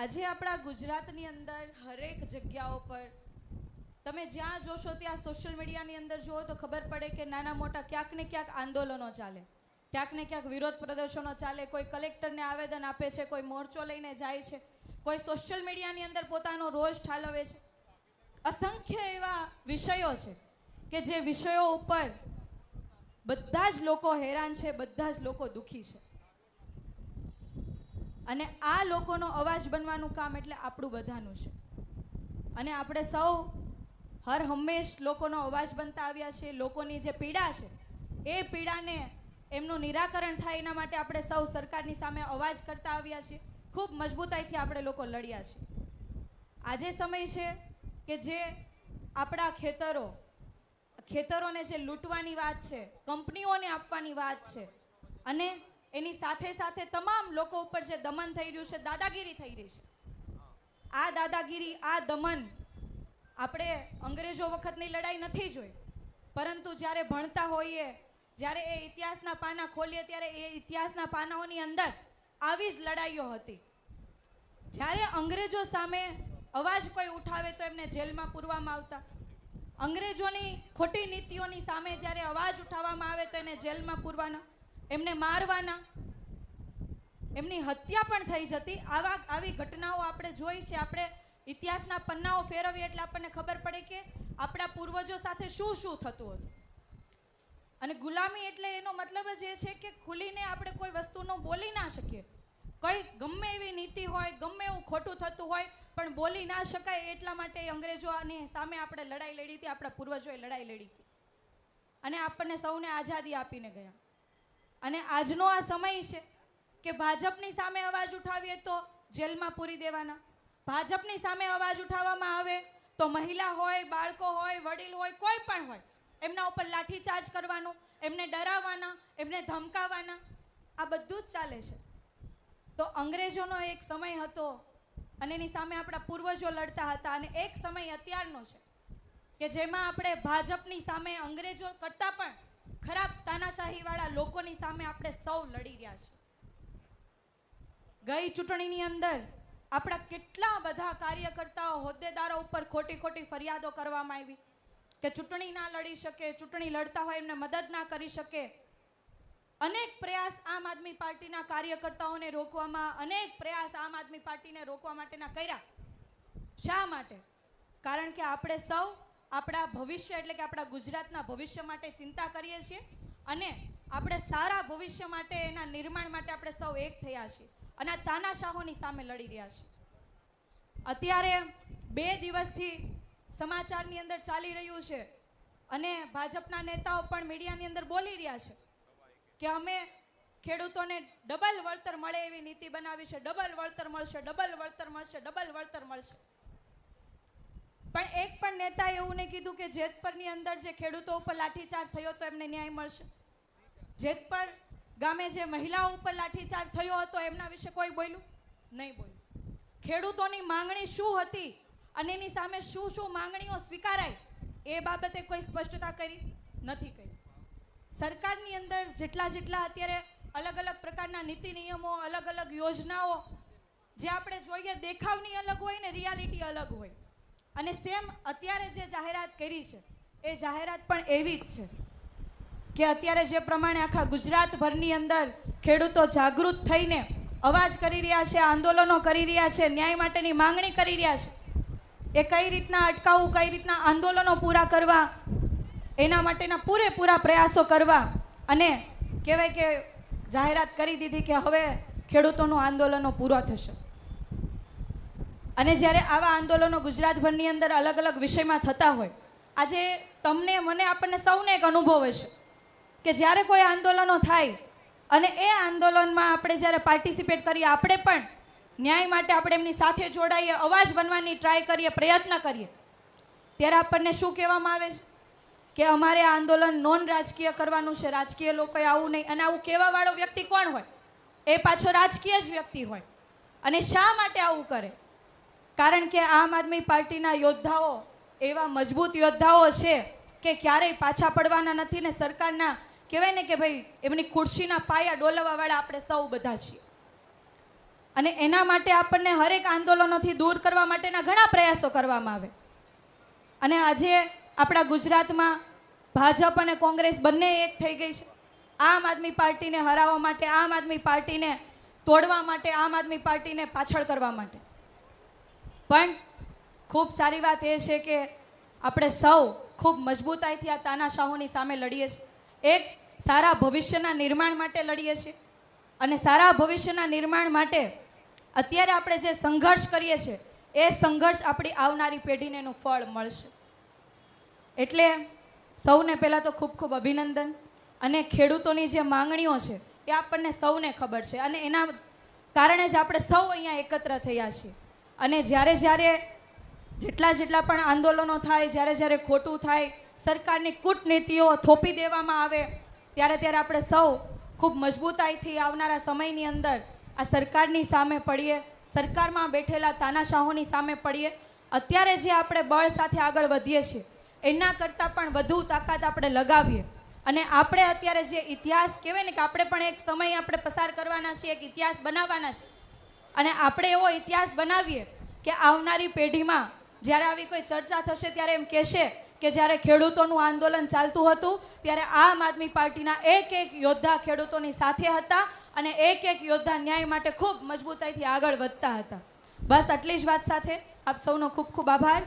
આજે આપણા ગુજરાતની અંદર હરેક જગ્યાઓ પર તમે જ્યાં જોશો ત્યાં સોશિયલ મીડિયાની અંદર જુઓ તો ખબર પડે કે નાના મોટા ક્યાંક ને ક્યાંક આંદોલનો ચાલે, ક્યાંક ને ક્યાંક વિરોધ પ્રદર્શનો ચાલે. કોઈ કલેક્ટરને આવેદન આપે છે, કોઈ મોરચો લઈને જાય છે, કોઈ સોશિયલ મીડિયાની અંદર પોતાનો રોષ ઠાલવે છે. અસંખ્ય એવા વિષયો છે કે જે વિષયો ઉપર બધા જ લોકો હેરાન છે, બધા જ લોકો દુઃખી છે. અને આ લોકોનો અવાજ બનવાનું કામ એટલે આપણું બધાનું છે. અને આપણે સૌ હર હંમેશ લોકોનો અવાજ બનતા આવ્યા છે. લોકોની જે પીડા છે એ પીડાને એમનું નિરાકરણ થાય એના માટે આપણે સૌ સરકારની સામે અવાજ કરતા આવ્યા છીએ. ખૂબ મજબૂતાઈથી આપણે લોકો લડ્યા છીએ. આજે સમય છે કે જે આપણા ખેતરોને જે લૂંટવાની વાત છે, કંપનીઓને આપવાની વાત છે, અને એની સાથે સાથે તમામ લોકો ઉપર જે દમન થઈ રહ્યું છે, દાદાગીરી થઈ રહી છે. આ દાદાગીરી, આ દમન આપણે અંગ્રેજો વખતની લડાઈ નથી જોઈ, પરંતુ જ્યારે ભણતા હોઈએ, જ્યારે એ ઇતિહાસના પાના ખોલીએ ત્યારે એ ઇતિહાસના પાનાઓની અંદર આવી જ લડાઈઓ હતી. જ્યારે અંગ્રેજો સામે અવાજ કોઈ ઉઠાવે તો એમને જેલમાં પૂરવામાં આવતા. અંગ્રેજોની ખોટી નીતિઓની સામે જ્યારે અવાજ ઉઠાવવામાં આવે તો એને જેલમાં પૂરવાના, એમને મારવાના, એમની હત્યા પણ થઈ જતી. આવી ઘટનાઓ આપણે જોઈ છે. આપણે ઇતિહાસના પન્નાઓ ફેરવીએ એટલે આપણને ખબર પડે કે આપણા પૂર્વજો સાથે શું શું થતું હતું. અને ગુલામી એટલે એનો મતલબ જ એ છે કે ખુલીને આપણે કોઈ વસ્તુનો બોલી ના શકીએ. કોઈ ગમે એવી નીતિ હોય, ગમે એવું ખોટું થતું હોય, પણ બોલી ના શકાય. એટલા માટે અંગ્રેજોની સામે આપણે લડાઈ લડી હતી, આપણા પૂર્વજોએ લડાઈ લડી હતી અને આપણને સૌને આઝાદી આપીને ગયા. અને આજનો આ સમય છે કે ભાજપની સામે અવાજ ઉઠાવીએ તો જેલમાં પૂરી દેવાના, ભાજપની સામે અવાજ ઉઠાવવામાં આવે તો મહિલા હોય, બાળકો હોય, વડીલ હોય, કોઈ પણ હોય, એમના ઉપર લાઠીચાર્જ કરવાનો, એમને ડરાવવાના, એમને ધમકાવવાના, આ બધું જ ચાલે છે. તો અંગ્રેજોનો એક સમય હતો અને એની સામે આપણા પૂર્વજો લડતા હતા. અને એક સમય અત્યારનો છે કે જેમાં આપણે ભાજપની સામે અંગ્રેજો કરતાં પણ ખરાબ તાનાશાહીવાળા લોકોની સામે આપણે સૌ લડી રહ્યા છીએ. ગઈ ચૂંટણીની અંદર આપણા કેટલા બધા કાર્યકર્તાઓ, હોદ્દેદારો ઉપર ખોટી ફરિયાદો કરવામાં આવી કે ચૂંટણી ના લડી શકે, ચૂંટણી લડતા હોય એમને મદદ ના કરી શકે. અનેક પ્રયાસ આમ આદમી પાર્ટીના કાર્યકર્તાઓને રોકવામાં, અનેક પ્રયાસ આમ આદમી પાર્ટીને રોકવા માટેના કર્યા. શા માટે? કારણ કે આપણે સૌ આપણા ભવિષ્ય એટલે કે આપણા ગુજરાતના ભવિષ્ય માટે ચિંતા કરીએ છીએ અને આપણે સારા ભવિષ્ય માટે, એના નિર્માણ માટે આપણે સૌ એક થયા છીએ અને આ તાનાશાહોની સામે લડી રહ્યા છીએ. અત્યારે 2 દિવસથી સમાચારની અંદર ચાલી રહ્યું છે અને ભાજપના નેતાઓ પણ મીડિયાની અંદર બોલી રહ્યા છે કે અમે ખેડૂતોને ડબલ વળતર મળે એવી નીતિ બનાવી છે, ડબલ વળતર મળશે, ડબલ વળતર મળશે, ડબલ વળતર મળશે. પણ એક પણ નેતાએ એવું નહીં કીધું કે જેતપરની અંદર જે ખેડૂતો ઉપર લાઠીચાર્જ થયો તો એમને ન્યાય મળશે. જેતપર ગામે જે મહિલાઓ ઉપર લાઠીચાર્જ થયો હતો એમના વિશે કોઈ બોલ્યું નહીં? બોલ્યું. ખેડૂતોની માંગણી શું હતી અને એની સામે શું શું માંગણીઓ સ્વીકારાય એ બાબતે કોઈ સ્પષ્ટતા કરી નથી કરી. સરકારની અંદર જેટલા અત્યારે અલગ અલગ પ્રકારના નીતિ નિયમો, અલગ અલગ યોજનાઓ જે આપણે જોઈએ, દેખાવની અલગ હોય ને રિયાલિટી અલગ હોય. અને સેમ અત્યારે જે જાહેરાત કરી છે એ જાહેરાત પણ એવી જ છે કે અત્યારે જે પ્રમાણે આખા ગુજરાતભરની અંદર ખેડૂતો જાગૃત થઈને અવાજ કરી રહ્યા છે, આંદોલનો કરી રહ્યા છે, ન્યાય માટેની માંગણી કરી રહ્યા છે, એ કઈ રીતના અટકાવવું, કઈ રીતના આંદોલનો પૂરા કરવા, એના માટેના પૂરેપૂરા પ્રયાસો કરવા. અને કહેવાય કે જાહેરાત કરી દીધી કે હવે ખેડૂતોનું આંદોલનો પૂરો થશે. અને જ્યારે આવા આંદોલનો ગુજરાતભરની અંદર અલગ અલગ વિષયમાં થતા હોય, આજે તમને, મને, આપણને સૌને એક અનુભવ હશે કે જ્યારે કોઈ આંદોલનો થાય અને એ આંદોલનમાં આપણે જ્યારે પાર્ટિસિપેટ કરીએ, આપણે પણ ન્યાય માટે આપણે એમની સાથે જોડાઈએ, અવાજ બનવાની ટ્રાય કરીએ, પ્રયત્ન કરીએ, ત્યારે આપણને શું કહેવામાં આવે છે કે અમારે આ આંદોલન નોન રાજકીય કરવાનું છે, રાજકીય લોકોએ આવું નહીં. અને આવું કહેવાવાળો વ્યક્તિ કોણ હોય? એ પાછો રાજકીય જ વ્યક્તિ હોય. અને શા માટે આવું કરે? કારણ કે આમ આદમી પાર્ટીના યોદ્ધાઓ એવા મજબૂત યોદ્ધાઓ છે કે ક્યારેય પાછા પડવાના નથી ને સરકારના, કહેવાય ને કે ભાઈ એમની ખુરશીના પાયા ડોલવાવાળા આપણે સૌ બધા છીએ. અને એના માટે આપણને હરેક આંદોલનોથી દૂર કરવા માટેના ઘણા પ્રયાસો કરવામાં આવે. અને આજે આપણા ગુજરાતમાં ભાજપ અને કોંગ્રેસ બંને એક થઈ ગઈ છે. આમ આદમી પાર્ટીને હરાવવા માટે, આમ આદમી પાર્ટીને તોડવા માટે, આમ આદમી પાર્ટીને પાછળ કરવા માટે. પણ ખૂબ સારી વાત એ છે કે આપણે સૌ ખૂબ મજબૂતાઈથી આ તાનાશાહોની સામે લડીએ છીએ. એક સારા ભવિષ્યના નિર્માણ માટે લડીએ છીએ. અને સારા ભવિષ્યના નિર્માણ માટે અત્યારે આપણે જે સંઘર્ષ કરીએ છીએ એ સંઘર્ષ આપણી આવનારી પેઢીને એનું ફળ મળશે. એટલે સૌને પહેલાં તો ખૂબ ખૂબ અભિનંદન. અને ખેડૂતોની જે માંગણીઓ છે એ આપણને સૌને ખબર છે અને એના કારણે જ આપણે સૌ અહીંયા એકત્ર થયા છીએ. અને જ્યારે જેટલા પણ આંદોલનો થાય, જ્યારે ખોટું થાય, સરકારની કૂટનીતિઓ થોપી દેવામાં આવે, ત્યારે આપણે સૌ ખૂબ મજબૂતાઈથી આવનારા સમયની અંદર આ સરકારની સામે પડીએ, સરકારમાં બેઠેલા તાનાશાહોની સામે પડીએ. અત્યારે જે આપણે બળ સાથે આગળ વધીએ છીએ એના કરતાં પણ વધુ તાકાત આપણે લગાવીએ. અને આપણે અત્યારે જે ઇતિહાસ કહેવાય ને કે આપણે પણ એક સમય આપણે પસાર કરવાના છીએ, એક ઇતિહાસ બનાવવાના છે. અને આપણે એવો ઇતિહાસ બનાવીએ કે આવનારી પેઢીમાં જ્યારે આવી કોઈ ચર્ચા થશે ત્યારે એમ કહેશે કે જ્યારે ખેડૂતોનું આંદોલન ચાલતું હતું ત્યારે આમ આદમી પાર્ટીના એક યોદ્ધા ખેડૂતોની સાથે હતા અને એક યોદ્ધા ન્યાય માટે ખૂબ મજબૂતાઈથી આગળ વધતા હતા. બસ આટલી જ વાત સાથે આપ સૌનો ખૂબ ખૂબ આભાર.